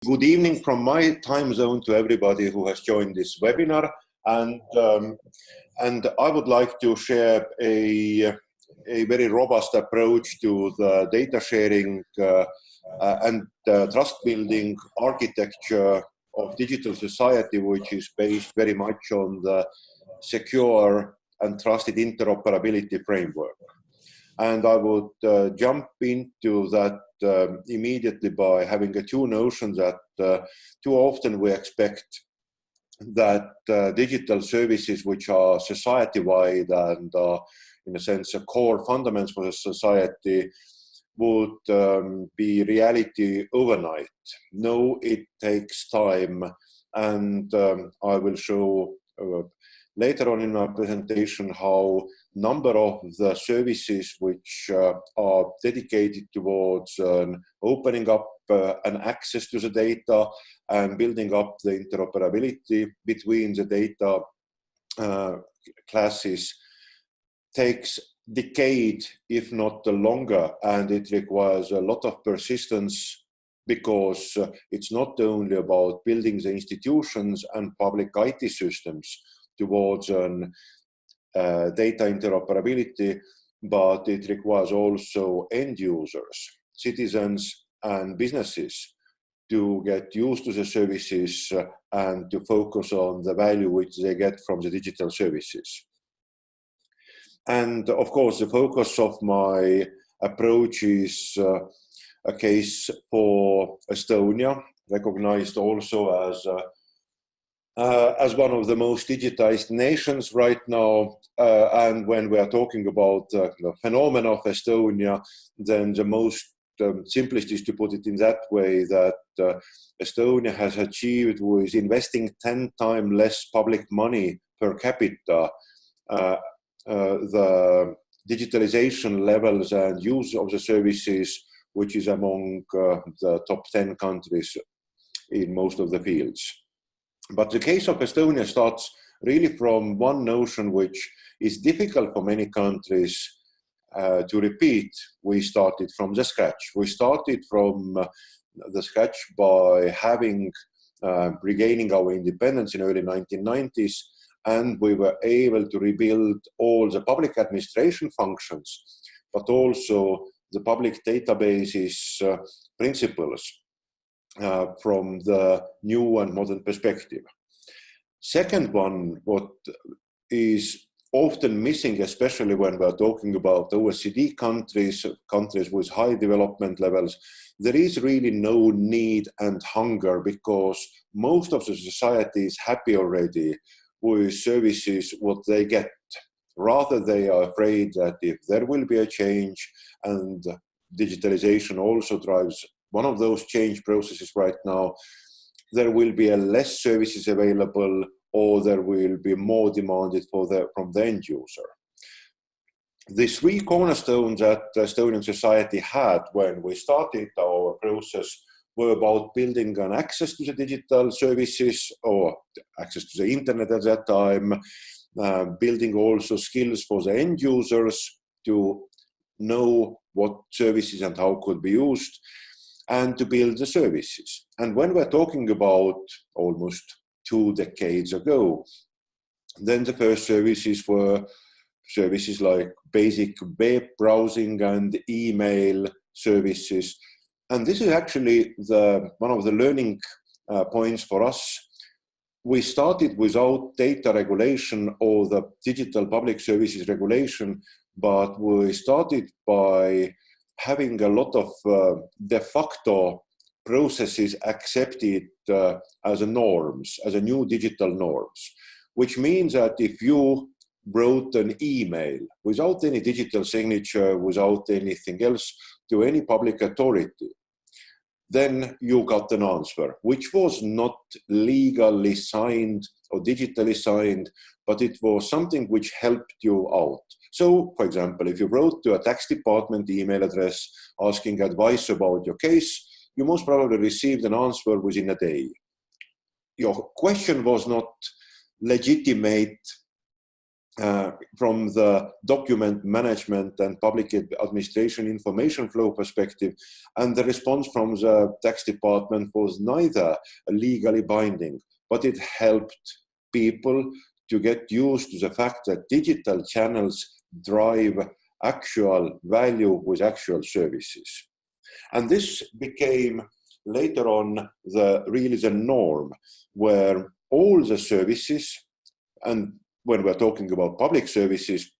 Good evening from my time zone to everybody who has joined this webinar, and I would like to share a very robust approach to the data sharing and trust building architecture of digital society, which is based very much on the secure and trusted interoperability framework. And I would jump into that immediately by having two notions that too often we expect that digital services which are society-wide and in a sense a core fundamentals for the society would be reality overnight. No, it takes time, and I will show later on in our presentation how number of the services which are dedicated towards opening up an access to the data and building up the interoperability between the data classes takes decade, if not longer, and it requires a lot of persistence because it's not only about building the institutions and public IT systems towards data interoperability, but it requires also end users, citizens and businesses to get used to the services and to focus on the value which they get from the digital services. And of course, the focus of my approach is a case for Estonia, recognized also as one of the most digitized nations right now. And when we are talking about the phenomenon of Estonia, then the most simplest is to put it in that way that Estonia has achieved with investing 10 times less public money per capita the digitalization levels and use of the services, which is among the top 10 countries in most of the fields. But the case of Estonia starts really from one notion which is difficult for many countries to repeat. We started from the scratch. We started from the scratch by regaining our independence in early 1990s, and we were able to rebuild all the public administration functions, but also the public databases principles from the new and modern perspective. Second one, what is often missing, especially when we're talking about OECD countries with high development levels, there is really no need and hunger because most of the society is happy already with services what they get. Rather, they are afraid that if there will be a change, and digitalization also drives one of those change processes right now, there will be less services available or there will be more demanded from the end user. The three cornerstones that Estonian society had when we started our process were about building an access to the digital services or access to the internet at that time, building also skills for the end users to know what services and how could be used, and to build the services. And when we're talking about almost 2 decades ago, then the first services were services like basic web browsing and email services. And this is actually one of the learning points for us. We started without data regulation or the digital public services regulation, but we started by having a lot of de facto processes accepted as norms, as a new digital norms, which means that if you wrote an email without any digital signature, without anything else to any public authority, then you got an answer, which was not legally signed or digitally signed, but it was something which helped you out. So, for example, if you wrote to a tax department email address asking advice about your case, you most probably received an answer within a day. Your question was not legitimate from the document management and public administration information flow perspective, and the response from the tax department was neither legally binding, but it helped people to get used to the fact that digital channels drive actual value with actual services. And this became later on really the norm, where all the services, and when we're talking about public services,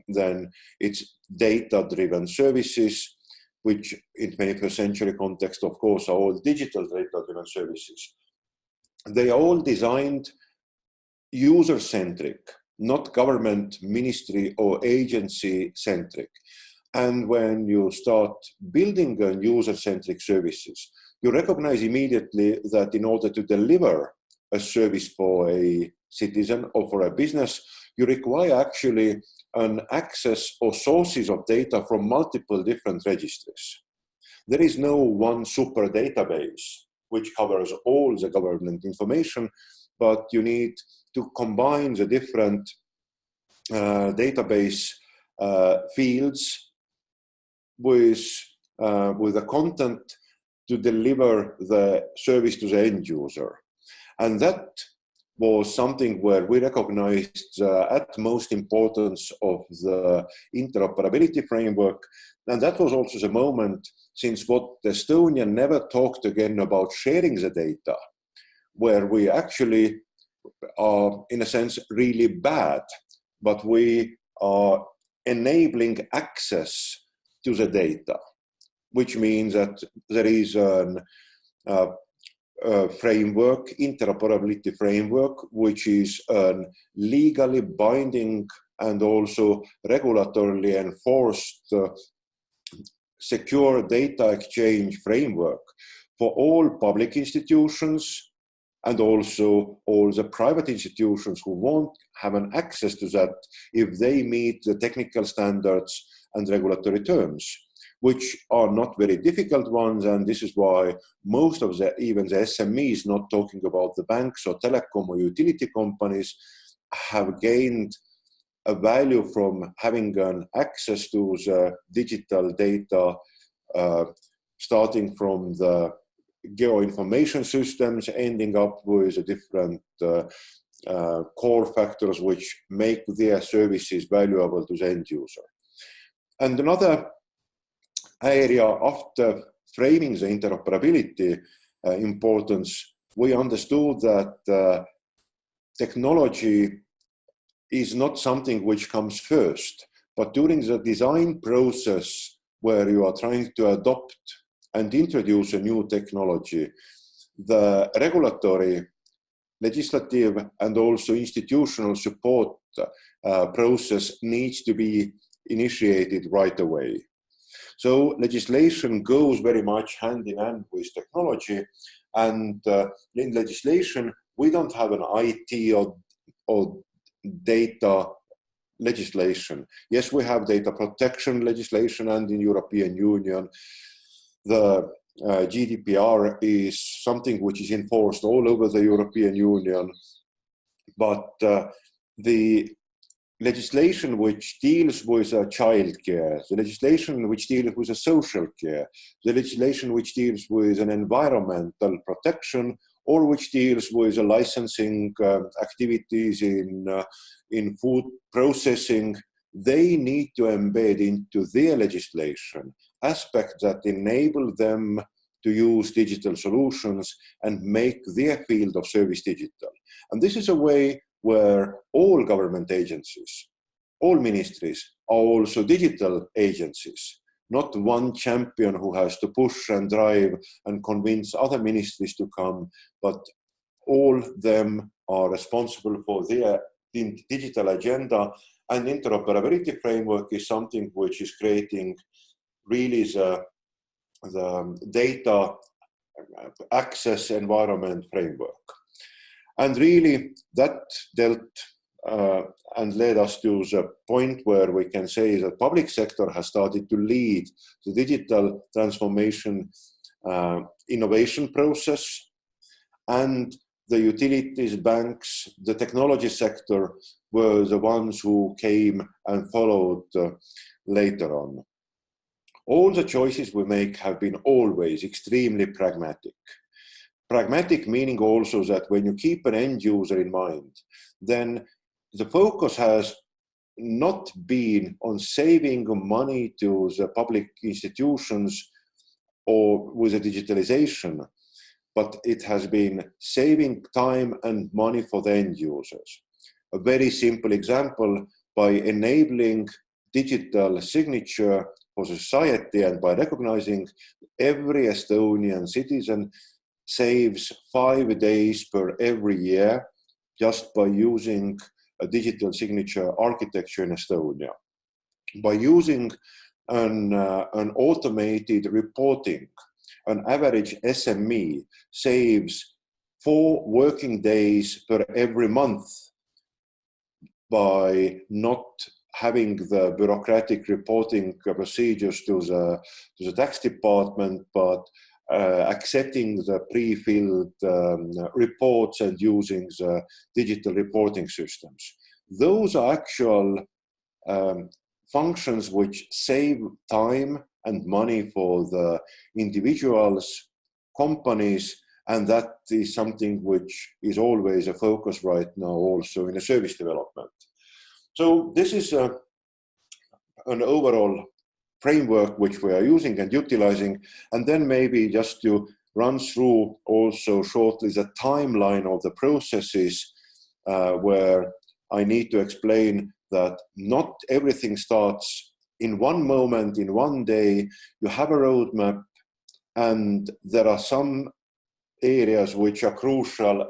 then it's data-driven services, which in 21st century context, of course, are all digital data-driven services. They are all designed user-centric, not government, ministry, or agency-centric. And when you start building user-centric services, you recognize immediately that in order to deliver a service for a citizen or for a business, you require actually an access or sources of data from multiple different registries. There is no one super database which covers all the government information, but you need to combine the different database fields with the content to deliver the service to the end user. And that was something where we recognized the utmost importance of the interoperability framework. And that was also the moment since what Estonia never talked again about sharing the data, where we actually are, in a sense, really bad, but we are enabling access to the data, which means that there is a framework, interoperability framework, which is a legally binding and also regulatorily enforced secure data exchange framework for all public institutions and also all the private institutions who won't have an access to that if they meet the technical standards and regulatory terms, which are not very difficult ones. And this is why most of even the SMEs, not talking about the banks or telecom or utility companies, have gained a value from having an access to the digital data, starting from the geoinformation systems, ending up with the different core factors which make their services valuable to the end user. And another area after framing the interoperability importance, we understood that technology is not something which comes first, but during the design process where you are trying to adopt and introduce a new technology, the regulatory, legislative, and also institutional support process needs to be initiated right away. So legislation goes very much hand in hand with technology, and in legislation, we don't have an IT or data legislation. Yes, we have data protection legislation, and in European Union, the GDPR is something which is enforced all over the European Union, but the legislation which deals with childcare, the legislation which deals with social care, the legislation which deals with an environmental protection, or which deals with licensing activities in food processing, they need to embed into their legislation aspects that enable them to use digital solutions and make their field of service digital. And this is a way where all government agencies, all ministries are also digital agencies, not one champion who has to push and drive and convince other ministries to come, but all them are responsible for their digital agenda. And interoperability framework is something which is creating really the data access environment framework. And really that dealt and led us to the point where we can say that public sector has started to lead the digital transformation innovation process. And the utilities, banks, the technology sector were the ones who came and followed later on. All the choices we make have been always extremely pragmatic. Pragmatic meaning also that when you keep an end user in mind, then the focus has not been on saving money to the public institutions or with the digitalization, but it has been saving time and money for the end users. A very simple example, by enabling digital signature for society and by recognizing every Estonian citizen saves 5 days per every year just by using a digital signature architecture in Estonia. By using an automated reporting, an average SME saves 4 working days per every month by not having the bureaucratic reporting procedures to the tax department, but accepting the pre-filled reports and using the digital reporting systems. Those are actual functions which save time and money for the individuals, companies, and that is something which is always a focus right now also in the service development. So this is an overall framework which we are using and utilizing, and then maybe just to run through also shortly the timeline of the processes where I need to explain that not everything starts in one moment, in one day. You have a roadmap, and there are some areas which are crucial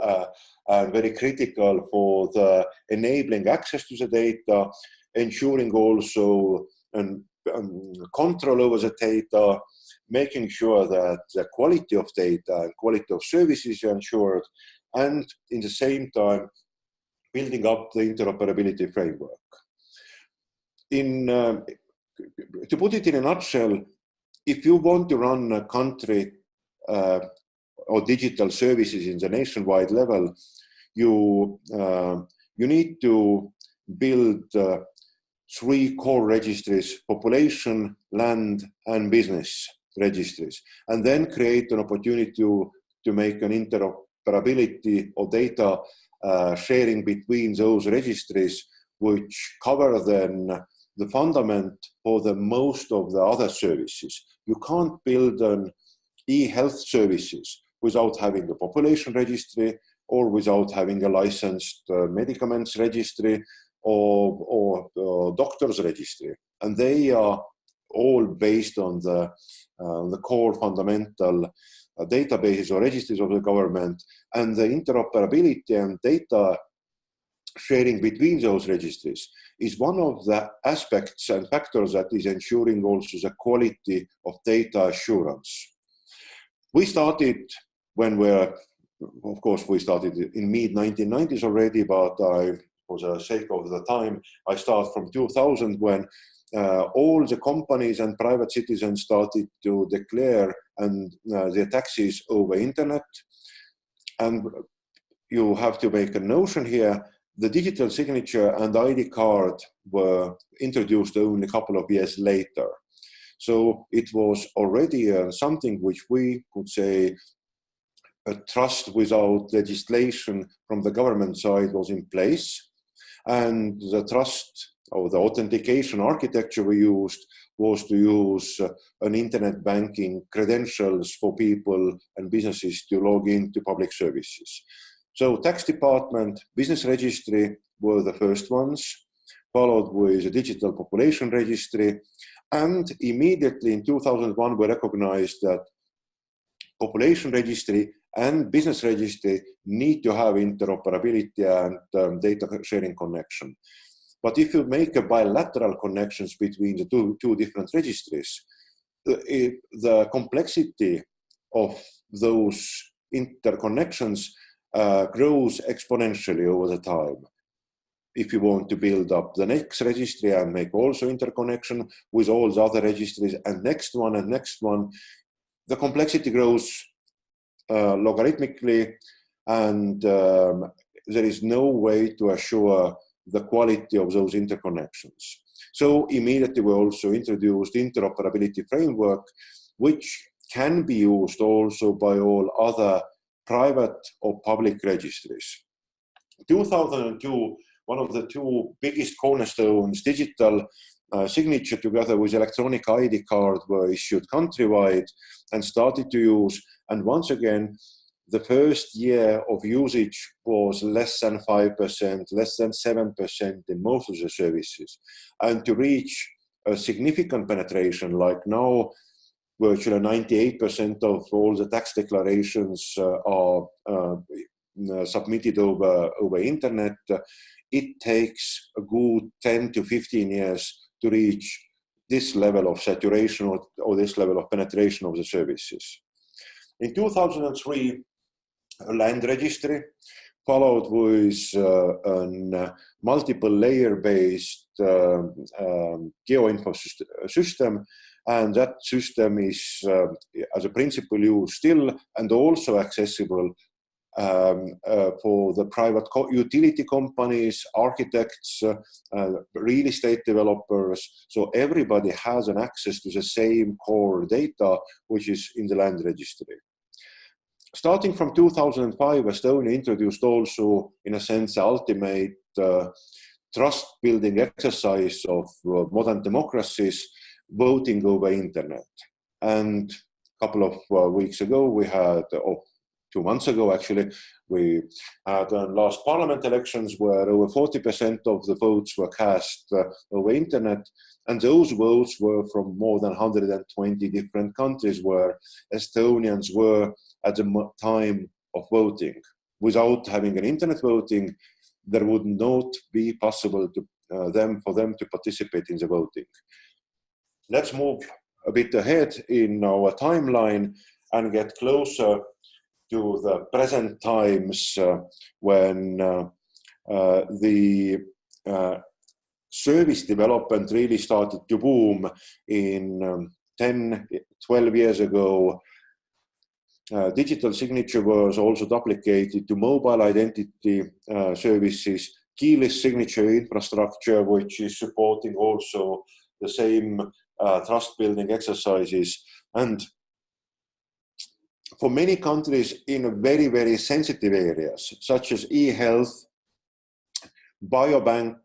and very critical for the enabling access to the data, ensuring also control over the data, making sure that the quality of data and quality of services are ensured, and in the same time building up the interoperability framework. To put it in a nutshell, if you want to run a country or digital services in the nationwide level, you need to build 3 core registries: population, land, and business registries, and then create an opportunity to make an interoperability or data sharing between those registries, which cover then the fundament for the most of the other services. You can't build an e-health services without having a population registry or without having a licensed medicaments registry or doctors registry. And they are all based on the core fundamental databases or registries of the government, and the interoperability and data sharing between those registries is one of the aspects and factors that is ensuring also the quality of data assurance. We started when we started in mid-1990s already, but for the sake of the time, I start from 2000 when all the companies and private citizens started to declare their taxes over internet. And you have to make a notion here, the digital signature and ID card were introduced only a couple of years later. So it was already something which we could say a trust without legislation from the government side was in place. And the trust or the authentication architecture we used was to use an internet banking credentials for people and businesses to log into public services. So tax department, business registry were the first ones, followed with a digital population registry. And immediately in 2001, we recognized that population registry and business registry need to have interoperability and data sharing connection. But if you make a bilateral connections between the two different registries, the complexity of those interconnections grows exponentially over the time. If you want to build up the next registry and make also interconnection with all the other registries and next one, the complexity grows logarithmically, and there is no way to assure the quality of those interconnections. So immediately we also introduced Interoperability Framework, which can be used also by all other private or public registries. 2002, one of the two biggest cornerstones, digital signature together with electronic ID card, were issued countrywide and started to use. And once again, the first year of usage was less than 5%, less than 7% in most of the services. And to reach a significant penetration, like now, virtually 98% of all the tax declarations are submitted over internet. It takes a good 10 to 15 years to reach this level of saturation or this level of penetration of the services. In 2003, a land registry followed with a multiple layer-based geoinfo system, and that system is as a principle used still and also accessible for the private utility companies, architects, real estate developers. So everybody has an access to the same core data, which is in the land registry. Starting from 2005, Estonia introduced also, in a sense, the ultimate trust-building exercise of modern democracies, voting over internet. And a couple of weeks ago, we had, 2 months ago actually, we had last parliament elections where over 40% of the votes were cast over internet, and those votes were from more than 120 different countries where Estonians were at the time of voting. Without having an internet voting, there would not be possible to for them to participate in the voting. Let's move a bit ahead in our timeline and get closer to the present times when the service development really started to boom in 10, 12 years ago. Digital signature was also duplicated to mobile identity services, keyless signature infrastructure, which is supporting also the same trust-building exercises. And for many countries in very, very sensitive areas, such as e-health, biobank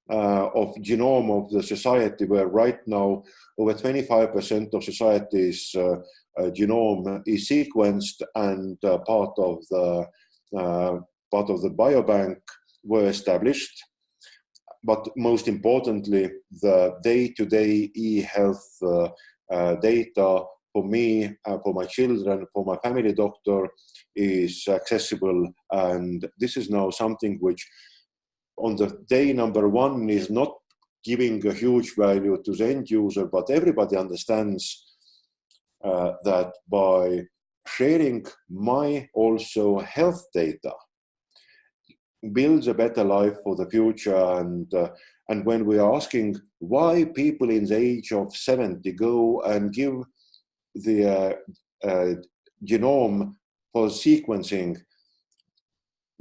of genome of the society, where right now over 25% of society's genome is sequenced, and part of the biobank were established. But most importantly, the day-to-day e-health data for me, for my children, for my family doctor is accessible. And this is now something which on the day number one is not giving a huge value to the end user, but everybody understands that by sharing my also health data builds a better life for the future. And when we are asking why people in the age of 70 go and give the genome for sequencing,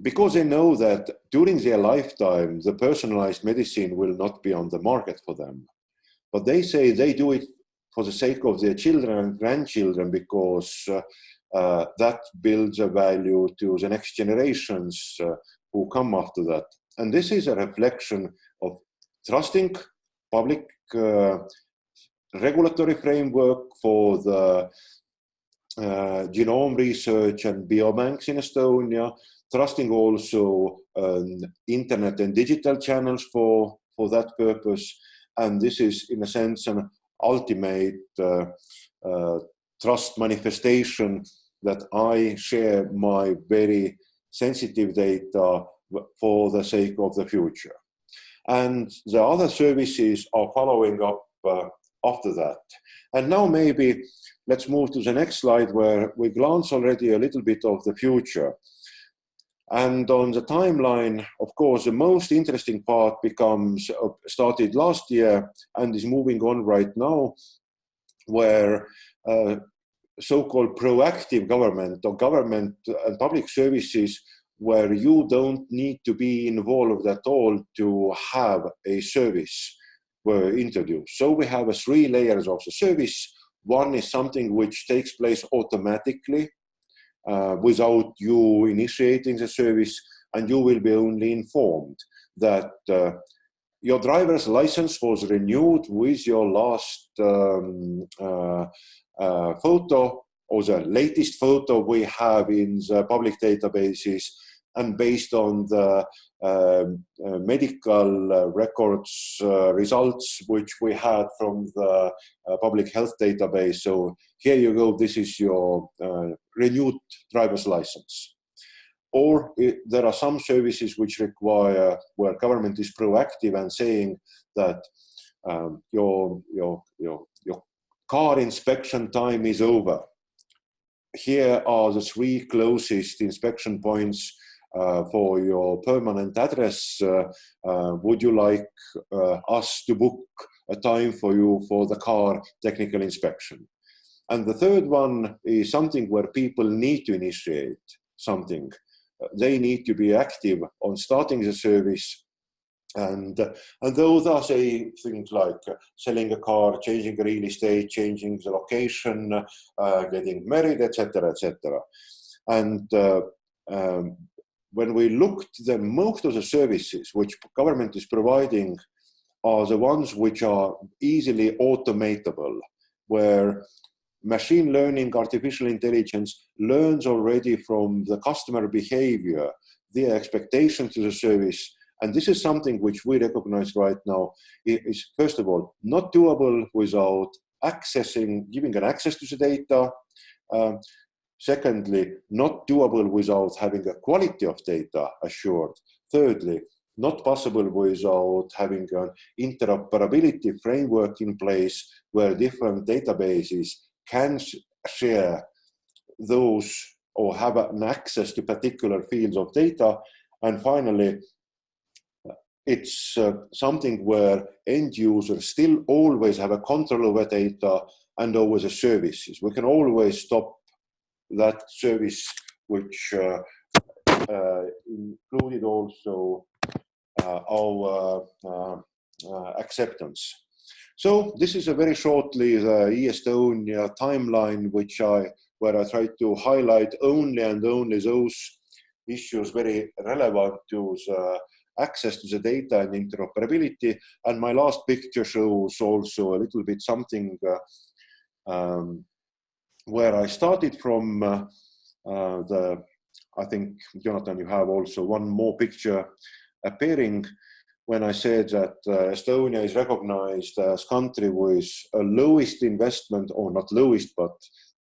because they know that during their lifetime, the personalized medicine will not be on the market for them. But they say they do it for the sake of their children and grandchildren, because that builds a value to the next generations who come after that. And this is a reflection of trusting public regulatory framework for the genome research and biobanks in Estonia, trusting also internet and digital channels for that purpose. And this is, in a sense, an ultimate trust manifestation that I share my very sensitive data for the sake of the future. And the other services are following up after that. And now maybe let's move to the next slide, where we glance already a little bit of the future. And on the timeline, of course, the most interesting part becomes started last year and is moving on right now, where so-called proactive government or government and public services where you don't need to be involved at all to have a service were introduced. So we have 3 layers of the service. One is something which takes place automatically without you initiating the service, and you will be only informed that your driver's license was renewed with your last photo or the latest photo we have in the public databases, and based on the medical records results which we had from the public health database. So here you go, this is your renewed driver's license. Or there are some services which require, where government is proactive and saying that your car inspection time is over. Here are the 3 closest inspection points for your permanent address. Would you like us to book a time for you for the car technical inspection? And the third one is something where people need to initiate something. They need to be active on starting the service. And those are, say, things like selling a car, changing real estate, changing the location, getting married, etc., etc. And when we looked, then most of the services which government is providing are the ones which are easily automatable, where machine learning, artificial intelligence learns already from the customer behavior, their expectation to the service. And this is something which we recognize right now is, first of all, not doable without giving an access to the data. Secondly, not doable without having a quality of data assured. Thirdly, not possible without having an interoperability framework in place where different databases can share those or have an access to particular fields of data. And finally, it's something where end users still always have a control over data and over the services. We can always stop that service which included also our acceptance. So this is a very shortly the eEstonia timeline where I try to highlight only those issues very relevant to the access to the data and interoperability. And my last picture shows also a little bit something where I started from. I think, Jonathan, you have also one more picture appearing when I said that Estonia is recognized as country with a lowest investment, or not lowest, but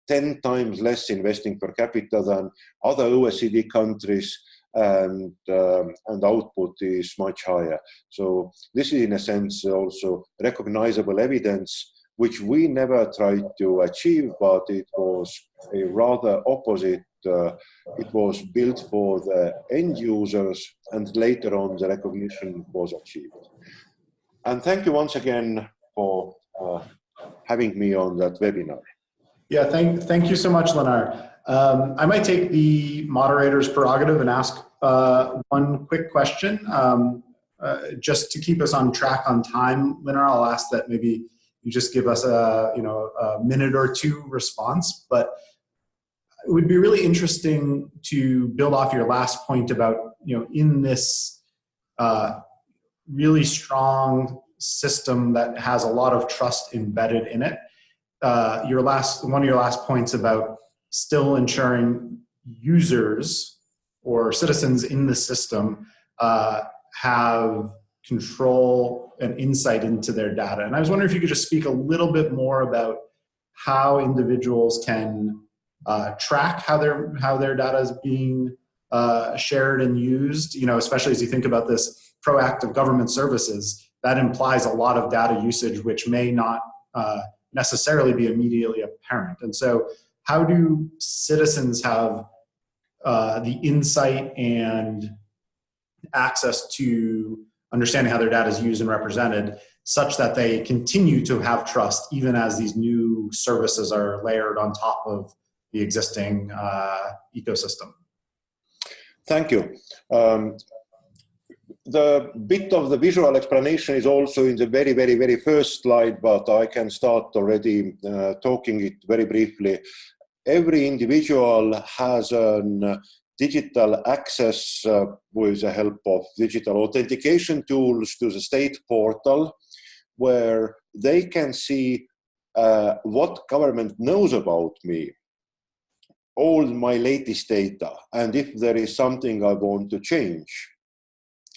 10 times less investing per capita than other OECD countries, and output is much higher. So this is in a sense also recognizable evidence, which we never tried to achieve, but it was a rather opposite. It was built for the end users, and later on the recognition was achieved. And thank you once again for having me on that webinar. Yeah, thank you so much, Linnar. I might take the moderator's prerogative and ask one quick question, just to keep us on track on time. Linnar, I'll ask that maybe you just give us a minute or two response, but it would be really interesting to build off your last point about, in this really strong system that has a lot of trust embedded in it, one of your last points about still ensuring users or citizens in the system have control and insight into their data. And I was wondering if you could just speak a little bit more about how individuals can track how their data is being shared and used, especially as you think about this proactive government services. That implies a lot of data usage, which may not necessarily be immediately apparent. And so how do citizens have the insight and access to understanding how their data is used and represented such that they continue to have trust even as these new services are layered on top of the existing ecosystem? Thank you. The bit of the visual explanation is also in the very first slide, but I can start already talking it very briefly. Every individual has a digital access with the help of digital authentication tools to the state portal, where they can see what government knows about me, all my latest data, and if there is something I want to change.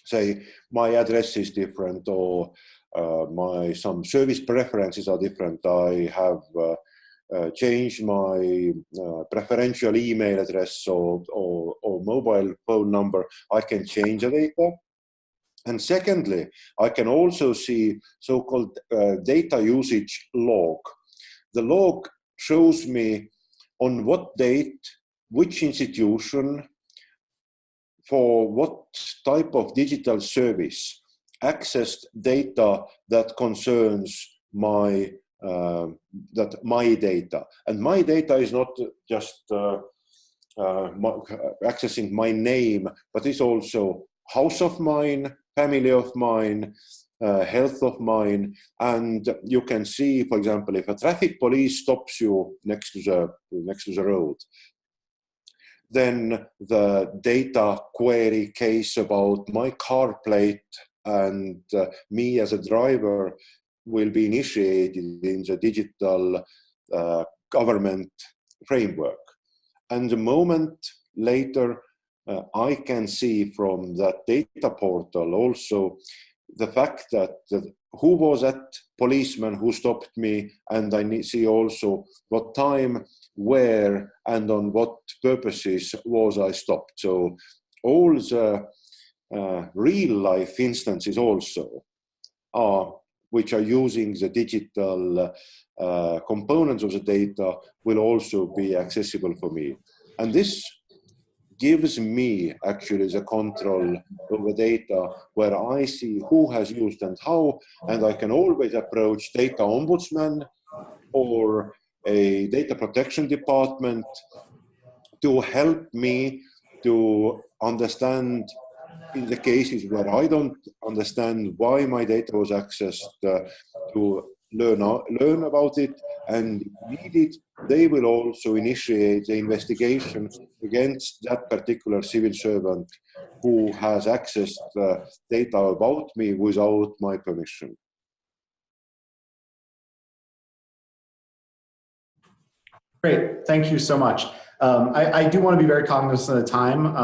Say my address is different, or some service preferences are different. I have changed my preferential email address or mobile phone number. I can change the data. And secondly, I can also see so-called data usage log. The log shows me on what date, which institution, for what type of digital service accessed data that concerns my data. And my data is not just accessing my name, but it's also house of mine, family of mine, health of mine. And you can see, for example, if a traffic police stops you next to the road, then the data query case about my car plate and me as a driver will be initiated in the digital government framework. And the moment later, I can see from that data portal also the fact that who was that policeman who stopped me, and I see also what time, where, and on what purposes was I stopped. So all the real life instances also which are using the digital components of the data will also be accessible for me. And this gives me actually the control over data, where I see who has used and how, and I can always approach data ombudsman or a data protection department to help me to understand, in the cases where I don't understand why my data was accessed, to learn about it, and if needed, they will also initiate the investigation against that particular civil servant who has accessed data about me without my permission. Great, thank you so much. I do want to be very cognizant of the time,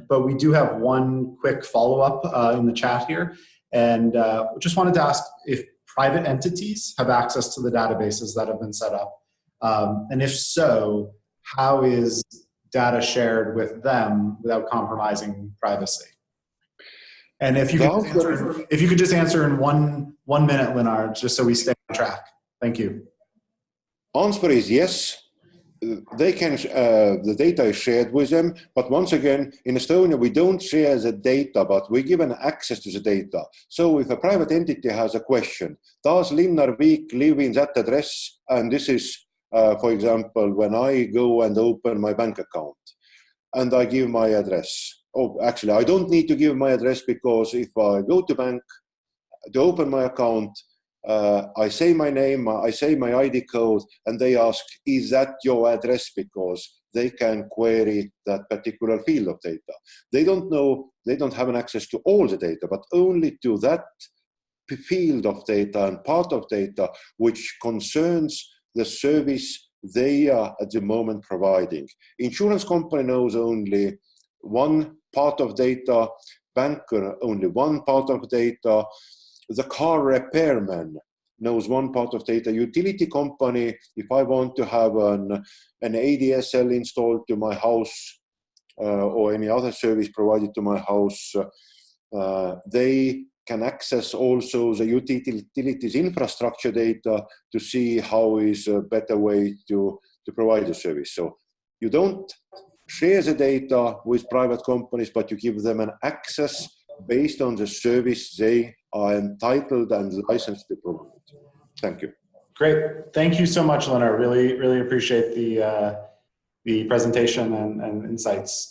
but we do have one quick follow-up in the chat here, and just wanted to ask if private entities have access to the databases that have been set up, and if so, how is data shared with them without compromising privacy? And if you could just answer in one minute, Linnar, just so we stay on track. Thank you. Answer is yes. They can, the data is shared with them, but once again, in Estonia, we don't share the data, but we give an access to the data. So if a private entity has a question, does Linnar Viik live in that address? And this is, for example, when I go and open my bank account and I give my address. Oh, actually, I don't need to give my address, because if I go to bank to open my account, I say my name, I say my ID code, and they ask, is that your address? Because they can query that particular field of data. They don't know, they don't have an access to all the data, but only to that field of data and part of data which concerns the service they are at the moment providing. Insurance company knows only one part of data, banker only one part of data, the car repairman knows one part of data, utility company, if I want to have an ADSL installed to my house or any other service provided to my house, they can access also the utilities infrastructure data to see how is a better way to provide the service. So you don't share the data with private companies, but you give them an access based on the service they are entitled and licensed to provide. Thank you. Great. Thank you so much, Linnar. Really, really appreciate the presentation and insights.